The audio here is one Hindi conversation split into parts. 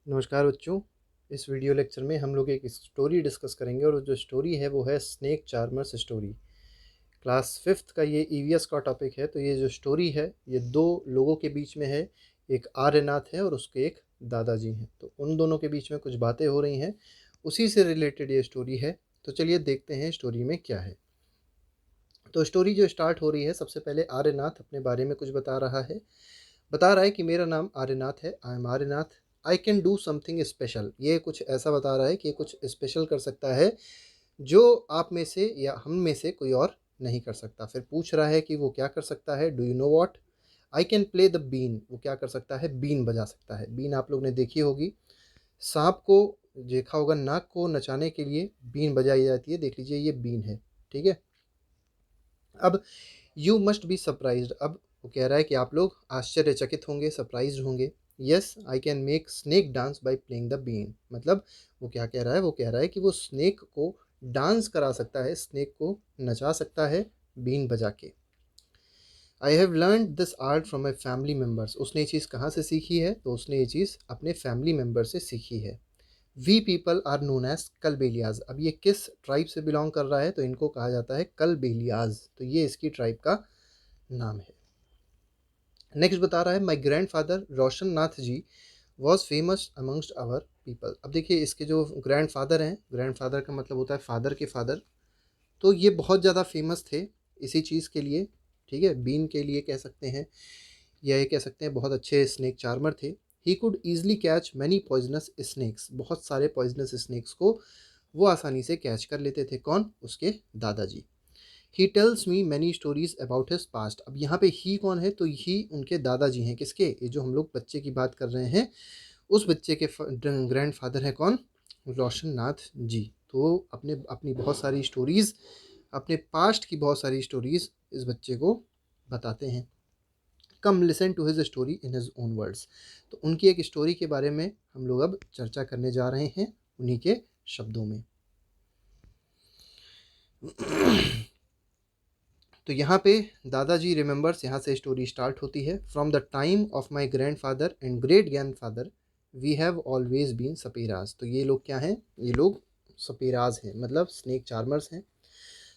नमस्कार बच्चों। इस वीडियो लेक्चर में हम लोग एक स्टोरी डिस्कस करेंगे और जो स्टोरी है वो है snake charmers story. Class fifth का ये ईवीएस का टॉपिक है। तो ये जो स्टोरी है ये दो लोगों के बीच में है। एक आर्यनाथ है और उसके एक दादाजी हैं। तो उन दोनों के बीच में कुछ बातें हो रही हैं, उसी से रिलेटेड ये स्टोरी है। तो चलिए देखते हैं स्टोरी में क्या है। तो स्टोरी जो स्टार्ट हो रही है, सबसे पहले आर्यनाथ अपने बारे में कुछ बता रहा है कि मेरा नाम आर्यनाथ है। I am Aryanath. I can do something special. ये कुछ ऐसा बता रहा है कि ये कुछ स्पेशल कर सकता है जो आप में से या हम में से कोई और नहीं कर सकता। फिर पूछ रहा है कि वो क्या कर सकता है। Do you know what? I can play the been. वो क्या कर सकता है? बीन बजा सकता है। बीन आप लोग ने देखी होगी, सांप को देखा होगा, नाक को नचाने के लिए बीन बजाई जाती है। देख लीजिए, ये बीन है। ठीक है। अब यू मस्ट बी सरप्राइज्ड। अब वो कह रहा है कि आप लोग आश्चर्यचकित होंगे, सरप्राइज्ड होंगे। Yes I can make snake dance by playing the been. मतलब वो क्या कह रहा है? वो कह रहा है कि वो स्नेक को डांस करा सकता है, स्नेक को नचा सकता है बीन बजा के। I have learn this art from my family members. उसने ये चीज़ कहाँ से सीखी है? तो उसने ये चीज़ अपने फैमिली मेम्बर से सीखी है। We people are known as Kalbelias. अब ये किस ट्राइब से बिलोंग कर रहा है? तो इनको कहा जाता है कलबेलियाज। तो ये इसकी ट्राइब का नाम है। नेक्स्ट बता रहा है my grandfather Roshan Nath ji was famous amongst our people. अब देखिए, इसके जो ग्रैंड फादर हैं, ग्रैंड फादर का मतलब होता है फादर के फादर, तो ये बहुत ज़्यादा फेमस थे इसी चीज़ के लिए। ठीक है, बीन के लिए कह सकते हैं, या ये कह सकते हैं बहुत अच्छे स्नेक चार्मर थे। He could easily catch many poisonous snacks. बहुत सारे पॉइजनस स्नेक्स को वो आसानी से कैच कर लेते थे। कौन? उसके दादाजी। He tells me many stories about his past. अब यहाँ पे ही कौन है? तो ही उनके दादाजी हैं। किसके? ये जो हम लोग बच्चे की बात कर रहे हैं, उस बच्चे के ग्रैंड फादर हैं। कौन? रोशन नाथ जी। तो अपने अपनी बहुत सारी स्टोरीज़, अपने पास्ट की बहुत सारी स्टोरीज़ इस बच्चे को बताते हैं। Come listen to his story in his own words. तो उनकी एक स्टोरी के बारे में हम लोग अब चर्चा करने जा रहे हैं, उन्हीं के शब्दों में। तो यहाँ पे दादाजी रिमेंबर्स, यहाँ से स्टोरी स्टार्ट होती है। From the time of my grandfather and great grandfather we have always been saperas. तो ये लोग क्या हैं? ये लोग सपेराज हैं, मतलब स्नेक चार्मर्स हैं।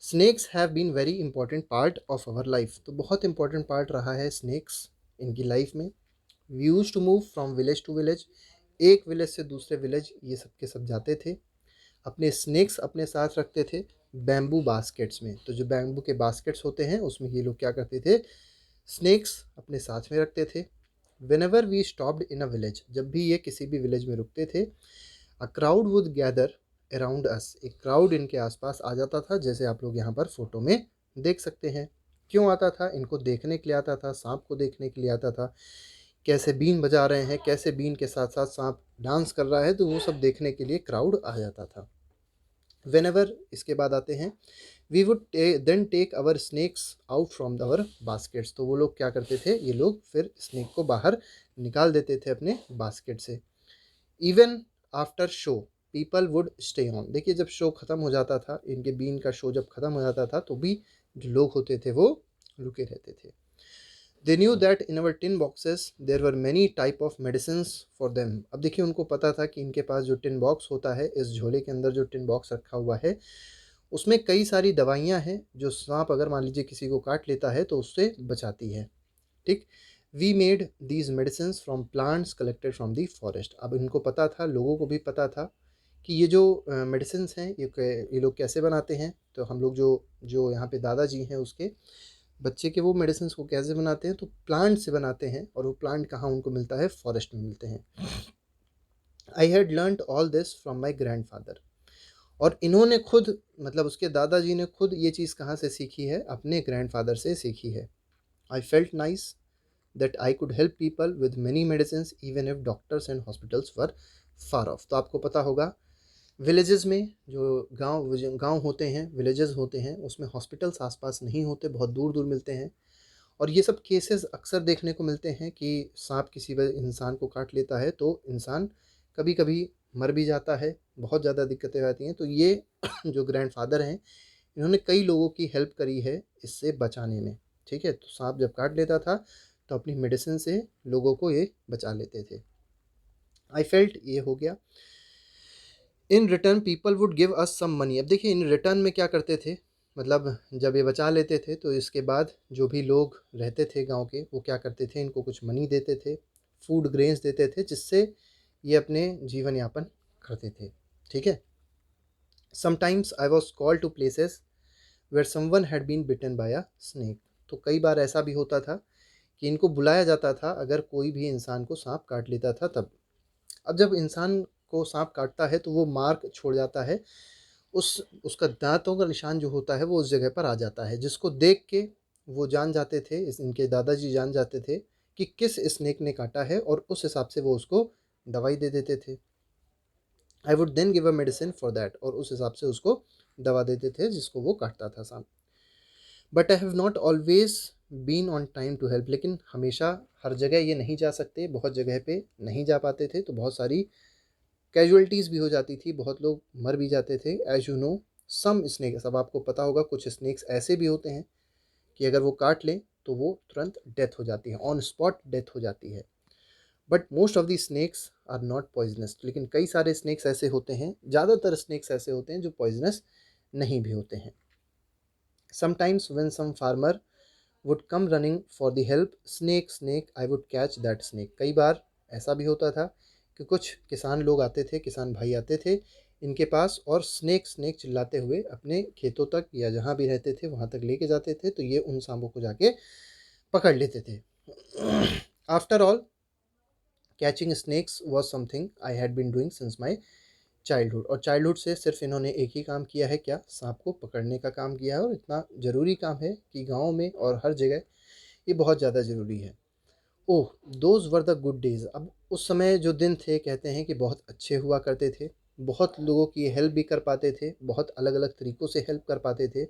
Snakes have been very important part of our life. तो बहुत इंपॉर्टेंट पार्ट रहा है स्नेक्स इनकी लाइफ में। We use to move from village to village. एक विलेज से दूसरे विलेज ये सब के सब जाते थे। अपने स्नेक्स अपने साथ रखते थे बैम्बू बास्केट्स में। तो जो बैम्बू के बास्केट्स होते हैं उसमें ये लोग क्या करते थे? स्नेक्स अपने साथ में रखते थे। Whenever we stopped in a village, जब भी ये किसी भी विलेज में रुकते थे, a crowd would gather around us. एक क्राउड इनके आसपास आ जाता था, जैसे आप लोग यहाँ पर फोटो में देख सकते हैं। क्यों आता था? इनको देखने के लिए आता था, सांप को देखने के लिए आता था। कैसे बीन बजा रहे हैं, कैसे बीन के साथ साथ सांप डांस कर रहा है, तो वो सब देखने के लिए क्राउड आ जाता था। वेन एवर, इसके बाद आते हैं, we would then take our snakes out from our baskets. तो वो लोग क्या करते थे? ये लोग फिर स्नेक को बाहर निकाल देते थे अपने बास्केट से। Even after show people would stay on. देखिए, जब शो ख़त्म हो जाता था, इनके बीन का शो जब ख़त्म हो जाता था, तो भी जो लोग होते थे वो रुके रहते थे। They knew that in our tin boxes there were many type of medicines for them. अब देखिए, उनको पता था कि इनके पास जो टिन बॉक्स होता है, इस झोले के अंदर जो टिन बॉक्स रखा हुआ है, उसमें कई सारी दवाइयाँ हैं जो सांप अगर मान लीजिए किसी को काट लेता है तो उससे बचाती है। ठीक। We made these medicine from plants collected from the forest. अब इनको पता था, लोगों को भी पता था कि ये जो मेडिसिन हैं ये लोग कैसे बनाते हैं। तो हम लोग जो जो यहाँ पे दादाजी हैं उसके बच्चे के, वो मेडिसिन को कैसे बनाते हैं? तो प्लांट से बनाते हैं। और वो प्लांट कहाँ उनको मिलता है? फॉरेस्ट में मिलते हैं। I had learn all this from my grand father. और इन्होंने खुद, मतलब उसके दादाजी ने खुद ये चीज़ कहाँ से सीखी है? अपने ग्रैंड फादर से सीखी है। I felt nice that I could help people with many medicine even if doctors and hospitals were far of. तो आपको पता होगा, विलेजेस में जो गांव होते हैं, विलेजेस होते हैं, उसमें हॉस्पिटल्स आसपास नहीं होते, बहुत दूर दूर मिलते हैं। और ये सब केसेस अक्सर देखने को मिलते हैं कि सांप किसी वजह इंसान को काट लेता है तो इंसान कभी कभी मर भी जाता है, बहुत ज़्यादा दिक्कतें आती हैं। तो ये जो ग्रैंड फादर हैं, इन्होंने कई लोगों की हेल्प करी है इससे बचाने में। ठीक है, तो सांप जब काट लेता था तो अपनी मेडिसिन से लोगों को ये बचा लेते थे। आई फेल्ट, ये हो गया। In return people would give us some money. अब देखिए इन रिटर्न में क्या करते थे, मतलब जब ये बचा लेते थे तो इसके बाद जो भी लोग रहते थे गांव के, वो क्या करते थे, इनको कुछ मनी देते थे, फूड ग्रेन्स देते थे, जिससे ये अपने जीवन यापन करते थे। ठीक है। Sometimes I was called to places where someone had been bitten by a snake. तो कई बार ऐसा भी होता था कि इनको बुलाया जाता था अगर कोई भी इंसान को सांप काट लेता था तब। अब जब इंसान को सांप काटता है तो वो मार्क छोड़ जाता है, उस उसका दांतों का निशान जो होता है वो उस जगह पर आ जाता है, जिसको देख के वो जान जाते थे, इनके दादाजी जान जाते थे कि किस स्नेक ने काटा है, और उस हिसाब से वो उसको दवाई दे देते थे। I would then give a medicine for that, और उस हिसाब से उसको दवा देते थे जिसको वो काटता था सांप। But I have not always been on time to help. लेकिन हमेशा हर जगह ये नहीं जा सकते, बहुत जगह पे नहीं जा पाते थे, तो बहुत सारी कैजुअलिटीज़ भी हो जाती थी, बहुत लोग मर भी जाते थे। As you know some snakes, अब आपको पता होगा कुछ स्नेक्स ऐसे भी होते हैं कि अगर वो काट लें तो वो तुरंत डेथ हो जाती है, ऑन स्पॉट डेथ हो जाती है। But most of the snakes are not poisonous. लेकिन कई सारे स्नेक्स ऐसे होते हैं, ज़्यादातर स्नेक्स ऐसे होते हैं जो पॉइजनस नहीं भी होते हैं। Sometimes when some farmer would come running for the help, snake snake I would catch that snake. कई बार ऐसा भी होता था कि कुछ किसान लोग आते थे, किसान भाई आते थे इनके पास, और स्नेक स्नेक चिल्लाते हुए अपने खेतों तक या जहाँ भी रहते थे वहाँ तक लेके जाते थे, तो ये उन सांपों को जाके पकड़ लेते थे। After all catching snakes was something I had been doing since my childhood. और चाइल्डहुड से सिर्फ इन्होंने एक ही काम किया है, क्या, सांप को पकड़ने का काम किया है, और इतना ज़रूरी काम है कि गाँव में और हर जगह ये बहुत ज़्यादा ज़रूरी है। Oh those were the good days. अब उस समय जो दिन थे कहते हैं कि बहुत अच्छे हुआ करते थे, बहुत लोगों की हेल्प भी कर पाते थे, बहुत अलग अलग तरीक़ों से हेल्प कर पाते थे,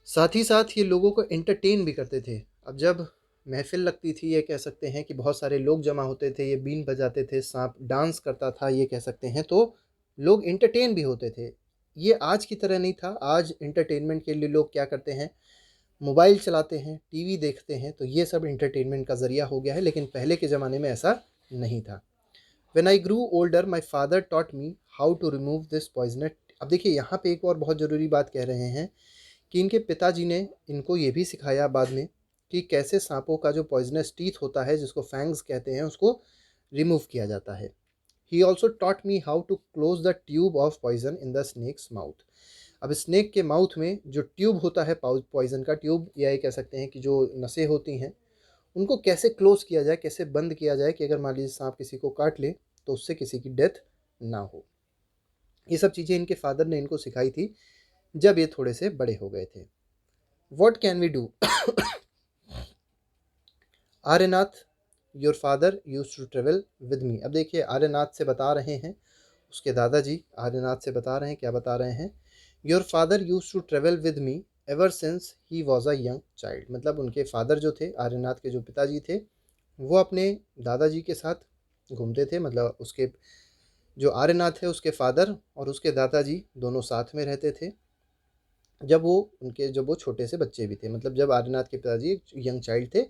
साथ ही साथ ये लोगों को एंटरटेन भी करते थे। अब जब महफ़िल लगती थी, ये कह सकते हैं कि बहुत सारे लोग जमा होते थे, ये बीन बजाते थे, साँप डांस करता था, ये कह सकते हैं, तो लोग एंटरटेन भी होते थे। ये आज की तरह नहीं था। आज एंटरटेनमेंट के लिए लोग क्या करते हैं, मोबाइल चलाते हैं, टीवी देखते हैं, तो ये सब एंटरटेनमेंट का ज़रिया हो गया है, लेकिन पहले के ज़माने में ऐसा नहीं था। When I grew older my father taught me how to remove this poisonous. अब देखिए यहाँ पे एक और बहुत ज़रूरी बात कह रहे हैं कि इनके पिताजी ने इनको ये भी सिखाया बाद में कि कैसे सांपों का जो पॉइजनस टीथ होता है, जिसको फैंग्स कहते हैं, उसको रिमूव किया जाता है। He also taught me how to close the tube of poison in the snake's mouth. अब स्नेक के माउथ में जो ट्यूब होता है पॉइजन का ट्यूब, या ये कह सकते हैं कि जो नसें होती हैं, उनको कैसे क्लोज किया जाए, कैसे बंद किया जाए कि अगर मान लीजिए सांप किसी को काट ले तो उससे किसी की डेथ ना हो। ये सब चीज़ें इनके फादर ने इनको सिखाई थी जब ये थोड़े से बड़े हो गए थे। What can we do. Aryanath your father use to travel with me. अब देखिए आर्यनाथ से बता रहे हैं, उसके दादाजी आर्यनाथ से बता रहे हैं, क्या बता रहे हैं, your father use to travel with me ever since he was a young child. मतलब उनके फादर जो थे, आर्यनाथ के जो पिताजी थे, वो अपने दादाजी के साथ घूमते थे। मतलब उसके जो आर्यनाथ है उसके फादर और उसके दादाजी दोनों साथ में रहते थे जब वो छोटे से बच्चे भी थे। मतलब जब आर्यनाथ के पिताजी एक यंग चाइल्ड थे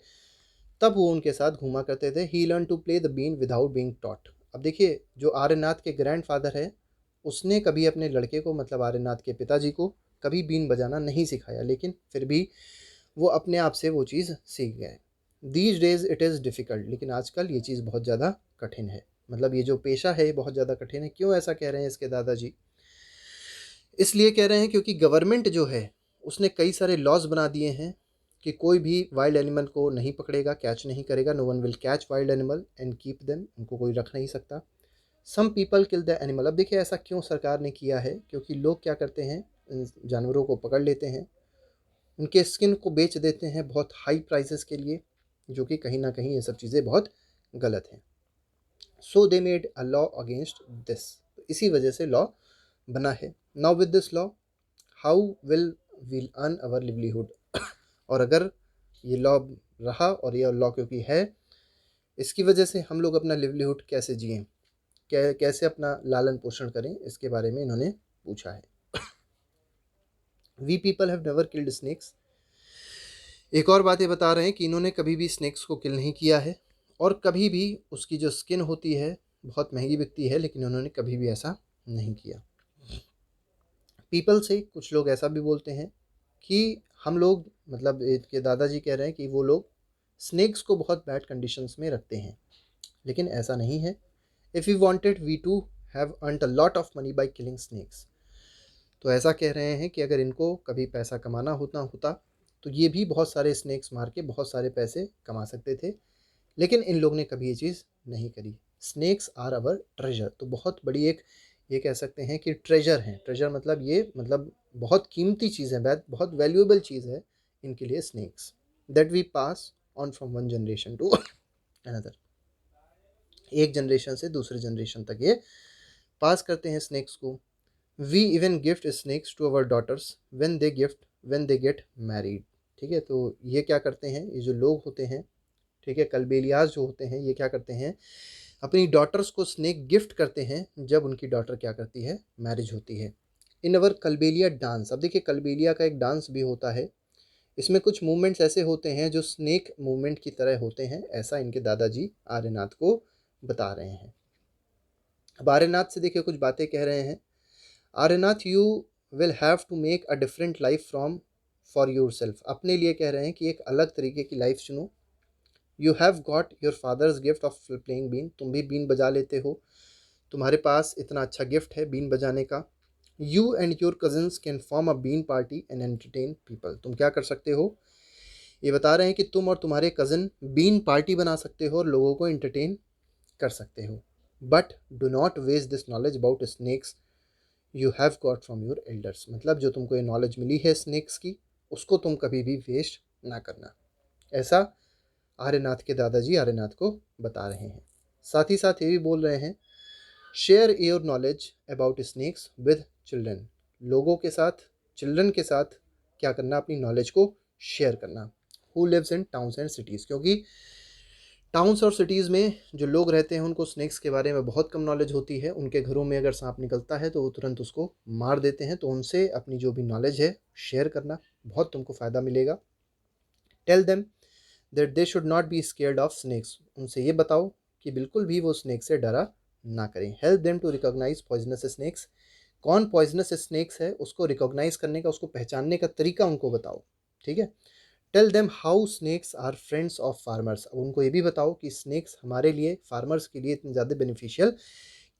तब वो उनके साथ घूमा करते थे। He learn to play the been without being taught. अब देखिए जो आर्यनाथ के ग्रैंडफादर है, उसने कभी अपने लड़के को, मतलब आर्यनाथ के पिताजी को, कभी बीन बजाना नहीं सिखाया, लेकिन फिर भी वो अपने आप से वो चीज़ सीख गए। These days it is difficult. लेकिन आजकल ये चीज़ बहुत ज़्यादा कठिन है। मतलब ये जो पेशा है ये बहुत ज़्यादा कठिन है। क्यों ऐसा कह रहे हैं इसके दादाजी? इसलिए कह रहे हैं क्योंकि गवर्नमेंट जो है उसने कई सारे लॉज बना दिए हैं कि कोई भी वाइल्ड एनिमल को नहीं पकड़ेगा, कैच नहीं करेगा। No one will catch wild animal and keep them. उनको कोई रख नहीं सकता। Some people kill the animal. अब देखिए ऐसा क्यों सरकार ने किया है, क्योंकि लोग क्या करते हैं, इन जानवरों को पकड़ लेते हैं, उनके स्किन को बेच देते हैं बहुत हाई प्राइसेस के लिए, जो कि कहीं ना कहीं ये सब चीज़ें बहुत गलत हैं। So they made a law against this. इसी वजह से लॉ बना है। Now with this law how will earn our livelihood. और अगर ये लॉ रहा और ये लॉ क्योंकि है, इसकी वजह से हम लोग अपना लिवलीहुड कैसे जिएं, कैसे अपना लालन पोषण करें, इसके बारे में इन्होंने पूछा है। We people have never killed snakes. एक और बात ये बता रहे हैं कि इन्होंने कभी भी स्नेक्स को किल नहीं किया है। और कभी भी उसकी जो स्किन होती है बहुत महंगी बिकती है, लेकिन उन्होंने कभी भी ऐसा नहीं किया। पीपल से कुछ लोग ऐसा भी बोलते हैं कि हम लोग, मतलब इनके दादाजी कह रहे हैं कि वो लोग स्नेक्स को बहुत बैड कंडीशंस में रखते हैं, लेकिन ऐसा नहीं है। If you wanted we to have earned a lot of money by killing snakes. तो ऐसा कह रहे हैं कि अगर इनको कभी पैसा कमाना होता होता तो ये भी बहुत सारे स्नेक्स मार के बहुत सारे पैसे कमा सकते थे, लेकिन इन लोग ने कभी ये चीज़ नहीं करी। स्नेक्स आर अवर ट्रेजर, तो बहुत बड़ी एक, ये कह सकते हैं कि ट्रेजर हैं। ट्रेजर मतलब ये, मतलब बहुत कीमती चीज़ है, बहुत वैल्यूएबल चीज़ है इनके लिए snakes, that we pass on from one generation to another. एक जनरेशन से दूसरे जनरेशन तक ये पास करते हैं स्नेक्स को। We even gift snakes to our daughters when they get married. ठीक है, तो ये क्या करते हैं, ये जो लोग होते हैं, ठीक है, कलबेलियाज जो होते हैं, ये क्या करते हैं, अपनी डॉटर्स को स्नेक गिफ्ट करते हैं जब उनकी डॉटर क्या करती है, मैरिज होती है। इन अवर कलबेलिया डांस, अब देखिए कलबेलिया का एक डांस भी होता है, इसमें कुछ मूवमेंट्स ऐसे होते हैं जो स्नेक मूवमेंट की तरह होते हैं, ऐसा इनके दादाजी आर्यनाथ को बता रहे हैं। अब आर्यनाथ से देखिए कुछ बातें कह रहे हैं। Aryanath, you will have to make a different life from for yourself, अपने लिए कह रहे हैं कि एक अलग तरीके की लाइफ चुनो। You have got your father's gift of playing been, तुम भी बीन बजा लेते हो, तुम्हारे पास इतना अच्छा गिफ्ट है बीन बजाने का। You and your cousins can form a been party and entertain people, तुम क्या कर सकते हो, ये बता रहे हैं कि तुम और तुम्हारे कज़न बीन पार्टी बना सकते हो और लोगों को एंटरटेन कर सकते हो। But do not waste this knowledge about snakes you have got from your elders, मतलब जो तुमको ये नॉलेज मिली है स्नेक्स की, उसको तुम कभी भी वेस्ट ना करना, ऐसा आर्यनाथ के दादाजी आर्यनाथ को बता रहे हैं। साथ ही साथ ये भी बोल रहे हैं, share your knowledge about snakes with children, लोगों के साथ, चिल्ड्रन के साथ क्या करना, अपनी नॉलेज को शेयर करना। Who lives in towns and cities, क्योंकि टाउन्स और सिटीज़ में जो लोग रहते हैं उनको स्नेक्स के बारे में बहुत कम नॉलेज होती है। उनके घरों में अगर सांप निकलता है तो वो तुरंत उसको मार देते हैं, तो उनसे अपनी जो भी नॉलेज है शेयर करना, बहुत तुमको फ़ायदा मिलेगा। Tell them that they should not be scared of snakes, उनसे ये बताओ कि बिल्कुल भी वो स्नेक से डरा ना करें। Help them to recognise poisonous snakes, कौन पॉइजनस स्नेक्स है उसको रिकॉग्नाइज करने का, उसको पहचानने का तरीका उनको बताओ। ठीक है, tell them how snakes are friends of farmers, अब उनको ये भी बताओ कि स्नेक्स हमारे लिए, फार्मर्स के लिए इतने ज़्यादा बेनिफिशियल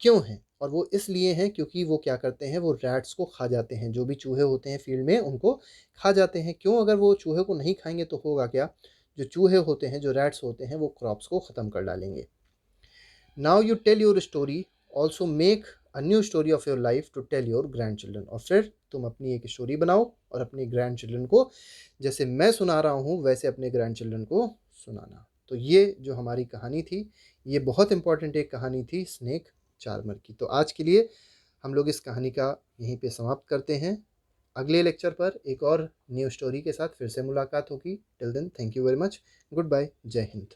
क्यों हैं, और वो इसलिए हैं क्योंकि वो क्या करते हैं, वो रैट्स को खा जाते हैं, जो भी चूहे होते हैं फील्ड में उनको खा जाते हैं। क्यों, अगर वो चूहे को नहीं खाएंगे तो होगा क्या, जो चूहे होते हैं, जो रैट्स होते हैं, वो क्रॉप्स को ख़त्म कर डालेंगे। Now you tell your story, also make a new story of your life to tell your grandchildren, और फिर तुम अपनी एक स्टोरी बनाओ और अपने ग्रैंड चिल्ड्रन को, जैसे मैं सुना रहा हूँ वैसे अपने ग्रैंड चिल्ड्रन को सुनाना। तो ये जो हमारी कहानी थी, ये बहुत इंपॉर्टेंट एक कहानी थी स्नेक चार्मर की। तो आज के लिए हम लोग इस कहानी का यहीं पे समाप्त करते हैं। अगले लेक्चर पर एक और न्यू स्टोरी के साथ फिर से मुलाकात होगी। Till then, thank you very much, goodbye, जय हिंद।